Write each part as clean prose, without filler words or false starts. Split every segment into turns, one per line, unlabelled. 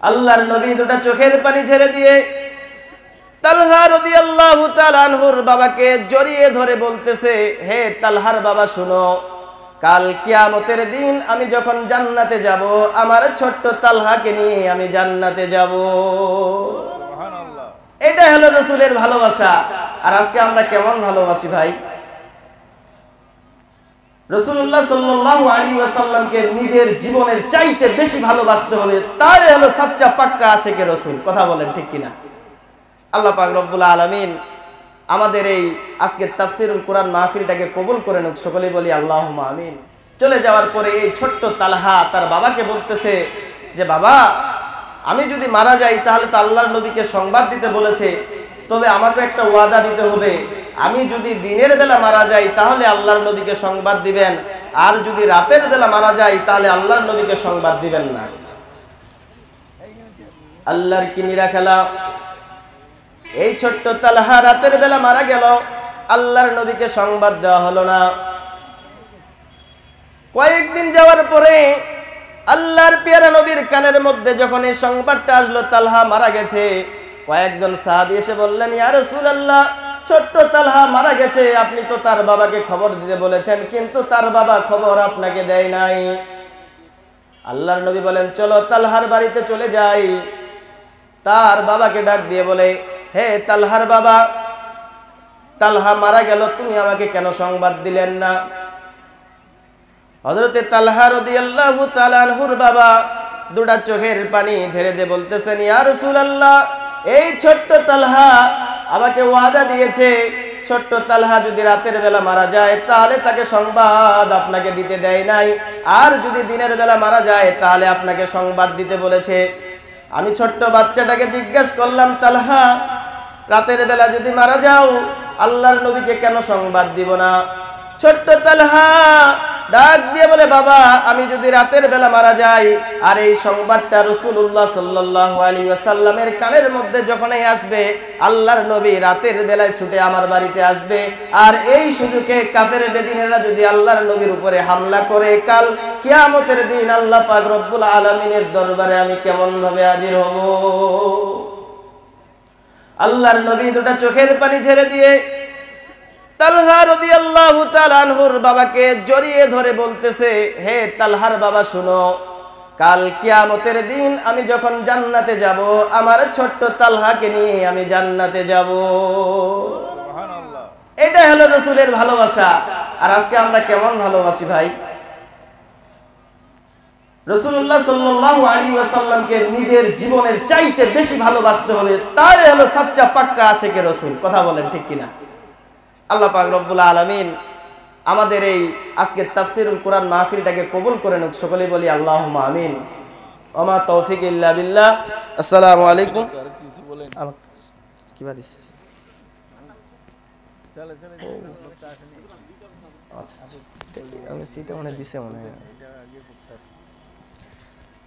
আল্লাহর নবী দুটা চোখের পানি ছেড়ে দিয়ে তালহা রাদিয়াল্লাহু তাআলা আনহুর বাবাকে জড়িয়ে ধরে বলতেছে, হে তালহার বাবা শুনো, কাল কিয়ামতের দিন আমি যখন জান্নাতে যাব, আমার ছোট্ট তালহাকে নিয়ে আমি জান্নাতে যাব। সুবহানাল্লাহ। এটা হলো রাসূলের ভালোবাসা। আর আজকে আমরা কেমন ভালোবাসি ভাই? রাসূলুল্লাহ সাল্লাল্লাহু আলাইহি ওয়াসাল্লামকে নিজের জীবনের চাইতে বেশি ভালোবাসতে হবে, তাই হলো সাচ্চা পাক্কা আশিকে রাসূল। কথা বলেন ঠিক কিনা? আল্লাহ পাক রব্বুল আলামিন আমাদের এই আজকের তাফসীরুল কোরআন মাহফিলটাকে কবুল করে নিক, সকলেই বলি আল্লাহুম্মা আমিন। চলে যাওয়ার পরে এই ছোট্ট তালহা তার বাবাকে বলতেছে যে, বাবা আমি যদি মারা যাই তাহলে তো আল্লাহর নবীকে সংবাদ দিতে বলেছে, তবে আমাকে একটা ওয়াদা দিতে হবে, আমি যদি দিনের বেলা মারা যাই তাহলে আল্লাহর নবীকে সংবাদ দিবেন, আর যদি রাতের বেলা মারা যাই তাহলে আল্লাহর নবীকে সংবাদ দিবেন না। আল্লাহর কি নিরা খেলা! এই ছোট্ট তালহা রাতের বেলা মারা গেল, আল্লাহর নবীকে সংবাদ দেওয়া হলো না। কয়েকদিন যাওয়ার পরে আল্লাহর পেয়ারা নবীর কানের মধ্যে যখন এই সংবাদটা আসলো তালহা মারা গেছে, কয়েকজন সাহাবী এসে বললেন, ইয়া রাসূলুল্লাহ, ছোট্ট তালহা মারা গেছে, আপনি তো তার বাবাকে খবর দিতে বলেছেন, কিন্তু তার বাবা খবর আপনাকে দেয় নাই। আল্লাহর নবী বলেন, চলো তালহার বাড়িতে চলে যাই। তার বাবাকে ডাক দিয়ে বলে, হে তালহার বাবা, তালহা মারা গেল, তুমি আমাকে কেন সংবাদ দিলেন না? হযরতে তালহা রাদিয়াল্লাহু তাআলা আনহুর বাবা দুটা চোখের পানি ঝেড়ে দিয়ে বলতেছেন, ইয়া রাসূলুল্লাহ, এই ছোট্ট তালহা আমাকে ওয়াদা দিয়েছে, ছোট্ট তালহা যদি রাতের বেলা মারা যায় তাহলে তাকে সংবাদ আপনাকে দিতে দেয় নাই, আর যদি দিনের বেলা মারা যায় তাহলে আপনাকে সংবাদ দিতে বলেছে। আমি ছোট্ট বাচ্চাটাকে জিজ্ঞাসা করলাম, তালহা রাতের বেলা যদি মারা যাও আল্লাহর নবীকে কেন সংবাদ দিব না? ছোট্ট তালহা ডাক দিয়ে বলে, বাবা আমি যদি রাতের বেলা মারা যাই আর এই সংবাদটা রাসূলুল্লাহ সাল্লাল্লাহু আলাইহি ওয়াসাল্লামের কানের মধ্যে যখনই আসবে, আল্লাহর নবী রাতের বেলায় ছুটে আমার বাড়িতে আসবে, আর এই সুযোগে কাফের বেদিনেরা যদি আল্লাহর নবীর উপরে হামলা করে, কাল কিয়ামতের দিন আল্লাহ পাক রব্বুল আলামিনের দরবারে আমি কেমন ভাবে হাজির হব? আল্লাহর নবী দুটা চোখের পানি ছেড়ে দিয়ে তালহা রাদিয়াল্লাহু তাআলা আনহুর বাবাকে জড়িয়ে ধরে বলতেছে, হে তালহার বাবা শুনো, কাল কিয়ামতের দিন আমি যখন জান্নাতে যাব, আমার ছোট্ট তালহাকে নিয়ে আমি জান্নাতে যাব। সুবহানাল্লাহ। এটা হলো রাসূলের ভালোবাসা। আর আজকে আমরা কেমন ভালোবাসি ভাই? রাসূলুল্লাহ সাল্লাল্লাহু আলাইহি ওয়াসাল্লামকে নিজের জীবনের চাইতে বেশি ভালোবাসতে হবে, তাই হলো সাচ্চা পাক্কা আশিকে রাসূল। কথা বলেন ঠিক কিনা? আল্লাহ পাক রব্বুল আলামিন আমাদের এই আজকের তাফসীরুল কোরআন মাহফিলটাকে কবুল করে নিক, সকলেই বলি আল্লাহুম্মা আমিন। ওমা তৌফিক ইল্লা বিল্লাহ। আসসালামু আলাইকুম। কি বাদিস? আচ্ছা আমি সিটা মনে দিছে মনে হয়।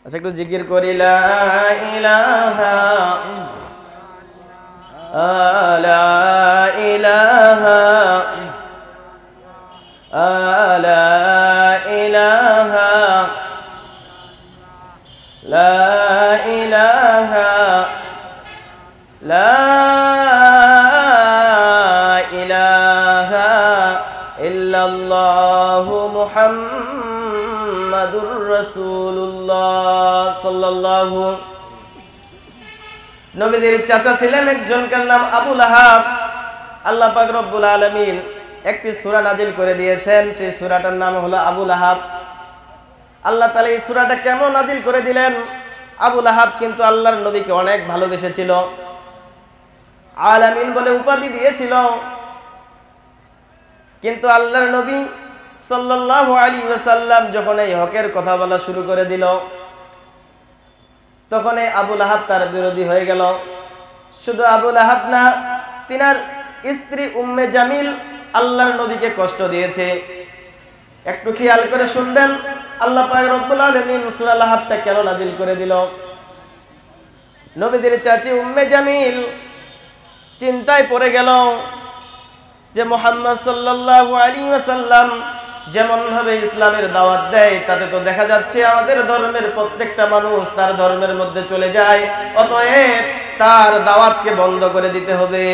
আচ্ছা একটু জিকির করি, লা ইলাহা লা ইলাহা লা ইলাহা লা ইলাহা লা ইলাহা ইল্লাল্লাহু মুহাম্মাদুর রাসূলুল্লাহ সাল্লাল্লাহু। নবীদের চাচা ছিলেন একজনকার নাম আবু লাহাব। আল্লাহ পাক রব্বুল আলামিন একটি সূরা নাজিল করে দিয়েছেন, সেই সূরাটার নাম হলো আবু লাহাব। আল্লাহ তাআলা এই সূরাটা কেন নাজিল করে দিলেন? আবু লাহাব কিন্তু আল্লাহর নবীকে অনেক ভালোবেসেছিল, আলামিন বলে উপাধি দিয়েছিল, কিন্তু আল্লাহর নবী সাল্লাল্লাহু আলাইহি ওয়াসাল্লাম যখন এই হকের কথা বলা শুরু করে দিল, তখন আবু লাহাব তার বিরোধী হয়ে গেল। শুধু আবু লাহাব না, তিনার স্ত্রী উম্মে জামিল আল্লাহর নবীকে কষ্ট দিয়েছে। একটু খেয়াল করে শুনবেন, আল্লাহ পাক রব্বুল আলামিন সূরা লাহাবটা কেন নাজিল করে দিল? নবীদের চাচি উম্মে জামিল চিন্তায় পড়ে গেল যে মুহাম্মদ সাল্লাল্লাহু আলাইহি ওয়াসাল্লাম যেমন ভাবে ইসলামের দাওয়াত দেয় তাতে তো দেখা যাচ্ছে আমাদের ধর্মের প্রত্যেকটা মানুষ তার ধর্মের মধ্যে চলে যায়, অতএব তার দাওয়াতকে বন্ধ করে দিতে হবে।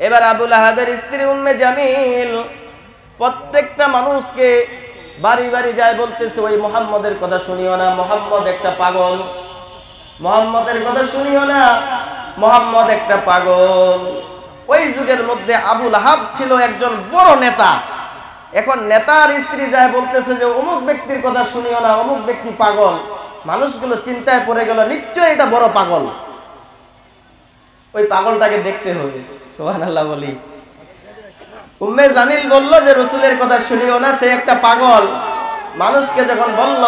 এবার আবু লাহাবের স্ত্রী উম্মে জামিল প্রত্যেকটা মানুষকে বাড়ি বাড়ি যায় বলতেছে, ওই মুহাম্মদের কথা শুনিও না, মুহাম্মদ একটা পাগল, মুহাম্মদের কথা শুনিও না, মুহাম্মদ একটা পাগল। ওই যুগের মধ্যে আবু লাহাব ছিল একজন বড় নেতা। এখন নেতার স্ত্রী যায় বলতেছে যে অমুক ব্যক্তির কথা শুনিও না, অমুক ব্যক্তি পাগল। মানুষগুলো চিন্তায় পড়ে গেল, নিশ্চয় এটা বড় পাগল, ওই পাগলটাকে দেখতে হবে। সুবহানাল্লাহ বলি। উম্মে জামিল বলল যে রাসূলের কথা শুনিও না, সে একটা পাগল। মানুষকে যখন বলল